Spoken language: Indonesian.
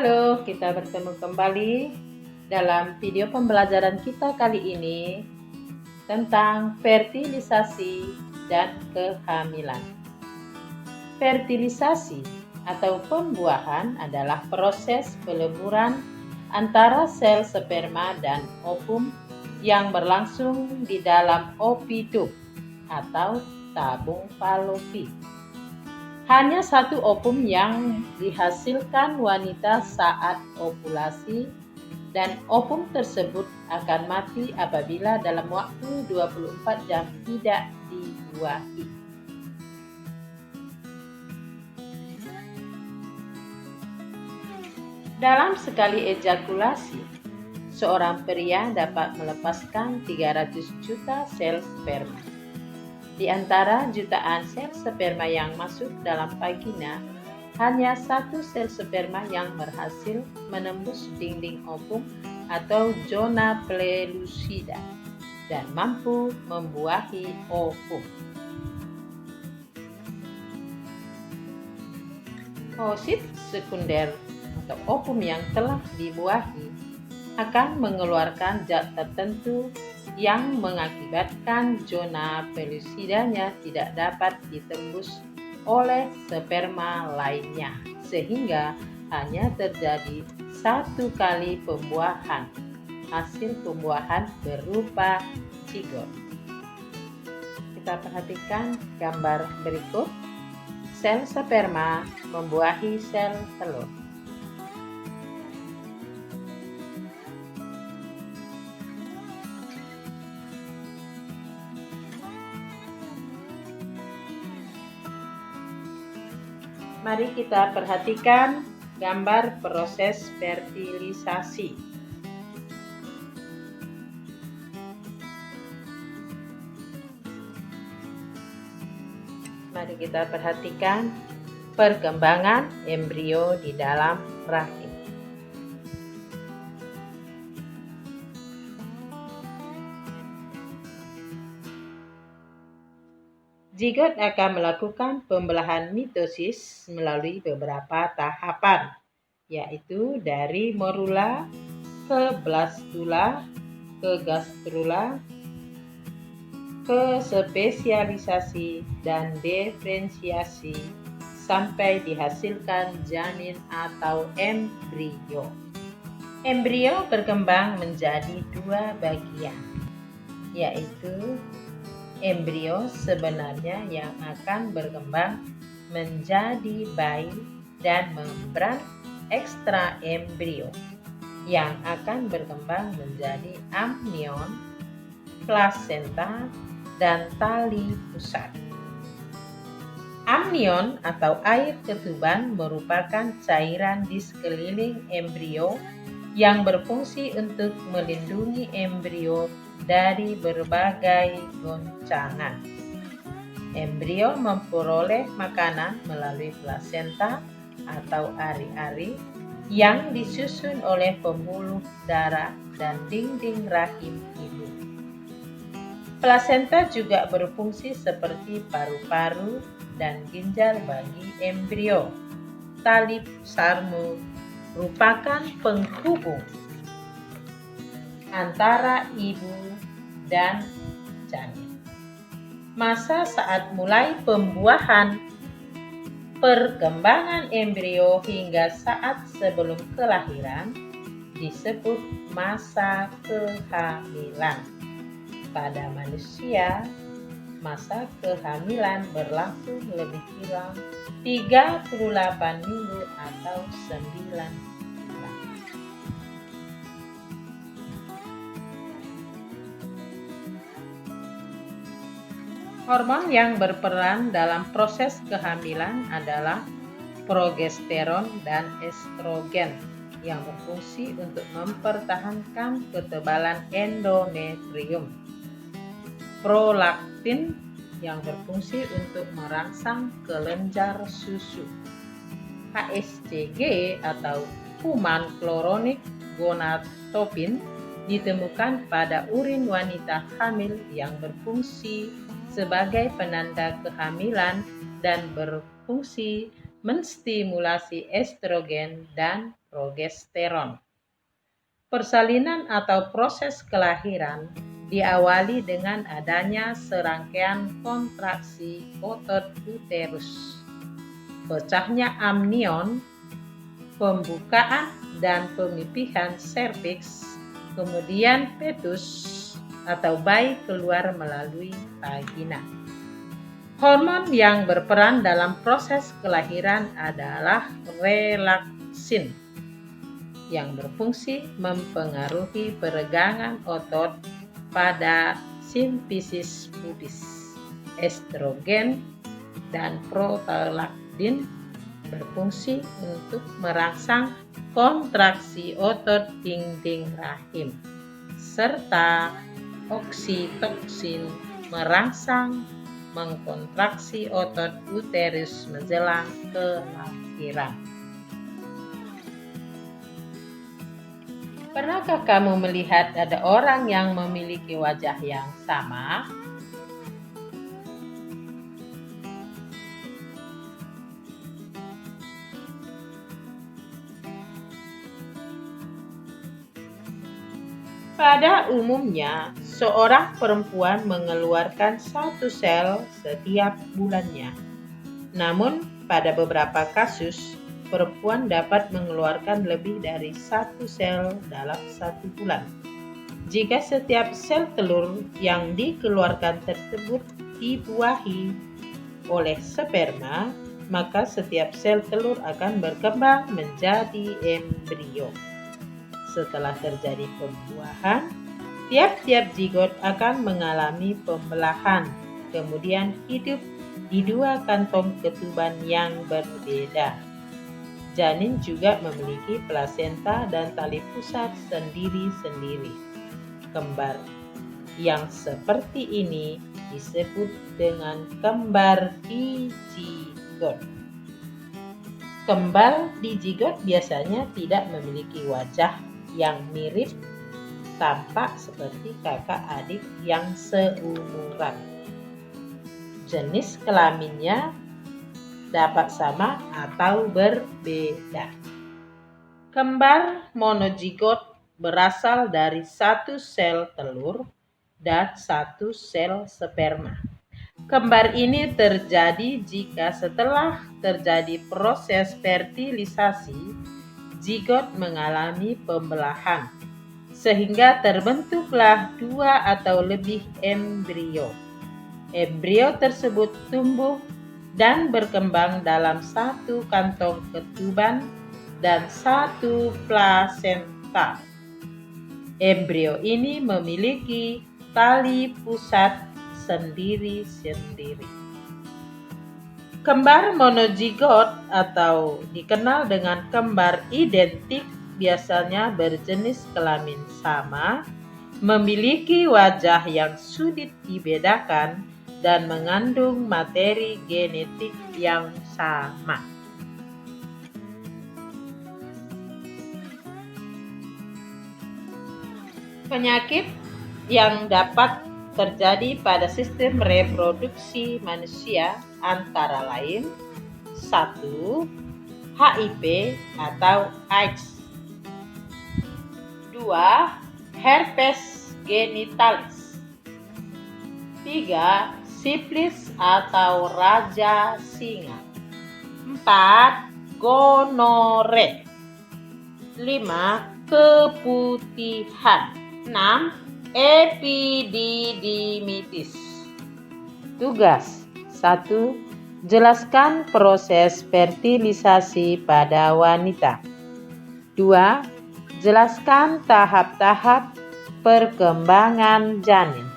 Halo, kita bertemu kembali dalam video pembelajaran kita kali ini tentang fertilisasi dan kehamilan. Fertilisasi atau pembuahan adalah proses peleburan antara sel sperma dan ovum yang berlangsung di dalam ovidum atau tabung Fallopi. Hanya satu ovum yang dihasilkan wanita saat ovulasi dan ovum tersebut akan mati apabila dalam waktu 24 jam tidak dibuahi. Dalam sekali ejakulasi, seorang pria dapat melepaskan 300 juta sel sperma. Di antara jutaan sel sperma yang masuk dalam vagina, hanya satu sel sperma yang berhasil menembus dinding ovum atau zona pellucida dan mampu membuahi ovum. Oosit sekunder atau ovum yang telah dibuahi akan mengeluarkan zat tertentu yang mengakibatkan zona pellucidanya tidak dapat ditembus oleh sperma lainnya, sehingga hanya terjadi satu kali pembuahan. Hasil pembuahan berupa zigot. Kita perhatikan gambar berikut. Sel sperma membuahi sel telur. Mari kita perhatikan gambar proses fertilisasi. Mari kita perhatikan perkembangan embrio di dalam rahim. Zigot akan melakukan pembelahan mitosis melalui beberapa tahapan, yaitu dari morula ke blastula, ke gastrula, ke spesialisasi dan diferensiasi sampai dihasilkan janin atau embrio. Embrio berkembang menjadi dua bagian, yaitu embrio sebenarnya yang akan berkembang menjadi bayi dan membran ekstra embrio yang akan berkembang menjadi amnion, plasenta, dan tali pusat. Amnion atau air ketuban merupakan cairan di sekeliling embrio yang berfungsi untuk melindungi embrio dari berbagai goncangan. Embrio memperoleh makanan melalui plasenta atau ari-ari yang disusun oleh pembuluh darah dan dinding rahim ibu. Plasenta juga berfungsi seperti paru-paru dan ginjal bagi embrio. Tali pusarmu merupakan penghubung antara ibu dan janin. Masa saat mulai pembuahan, perkembangan embrio hingga saat sebelum kelahiran disebut masa kehamilan. Pada manusia, masa kehamilan berlangsung lebih kurang 38 minggu atau 9 bulan. Hormon yang berperan dalam proses kehamilan adalah progesteron dan estrogen yang berfungsi untuk mempertahankan ketebalan endometrium. Prolaktin yang berfungsi untuk merangsang kelenjar susu. HCG atau human chloronic gonadotropin ditemukan pada urin wanita hamil yang berfungsi sebagai penanda kehamilan dan berfungsi menstimulasi estrogen dan progesteron. Persalinan atau proses kelahiran diawali dengan adanya serangkaian kontraksi otot uterus, pecahnya amnion, pembukaan dan pemipihan serviks, kemudian fetus atau bayi keluar melalui vagina. Hormon yang berperan dalam proses kelahiran adalah relaksin yang berfungsi mempengaruhi peregangan otot pada simfisis pubis. Estrogen dan prolaktin berfungsi untuk merangsang kontraksi otot dinding rahim, serta oksitoksin merangsang mengkontraksi otot uterus menjelang kelahiran. Pernahkah kamu melihat ada orang yang memiliki wajah yang sama? Pada umumnya, seorang perempuan mengeluarkan 1 sel setiap bulannya. Namun, pada beberapa kasus, perempuan dapat mengeluarkan lebih dari 1 sel dalam 1 bulan. Jika setiap sel telur yang dikeluarkan tersebut dibuahi oleh sperma, maka setiap sel telur akan berkembang menjadi embrio. Setelah terjadi pembuahan, tiap-tiap zigot akan mengalami pembelahan, kemudian hidup di 2 kantong ketuban yang berbeda. Janin juga memiliki plasenta dan tali pusat sendiri-sendiri. Kembar yang seperti ini disebut dengan kembar dizigot. Kembar dizigot biasanya tidak memiliki wajah yang mirip, tampak seperti kakak adik yang seumuran. Jenis kelaminnya dapat sama atau berbeda. Kembar monozigot berasal dari 1 sel telur dan 1 sel sperma. Kembar ini terjadi jika setelah terjadi proses fertilisasi, zigot mengalami pembelahan, sehingga terbentuklah 2 atau lebih embrio. Embrio tersebut tumbuh dan berkembang dalam 1 kantong ketuban dan 1 plasenta. Embrio ini memiliki tali pusat sendiri-sendiri. Kembar monozigot atau dikenal dengan kembar identik biasanya berjenis kelamin sama, memiliki wajah yang sulit dibedakan, dan mengandung materi genetik yang sama. Penyakit yang dapat terjadi pada sistem reproduksi manusia antara lain 1. HIV atau AIDS. 2. Herpes genitalis. 3. Sifilis atau raja singa. 4. Gonore. 5. Keputihan. 6. Epididimitis. Tugas 1. Jelaskan proses fertilisasi pada wanita. 2. Jelaskan tahap-tahap perkembangan janin.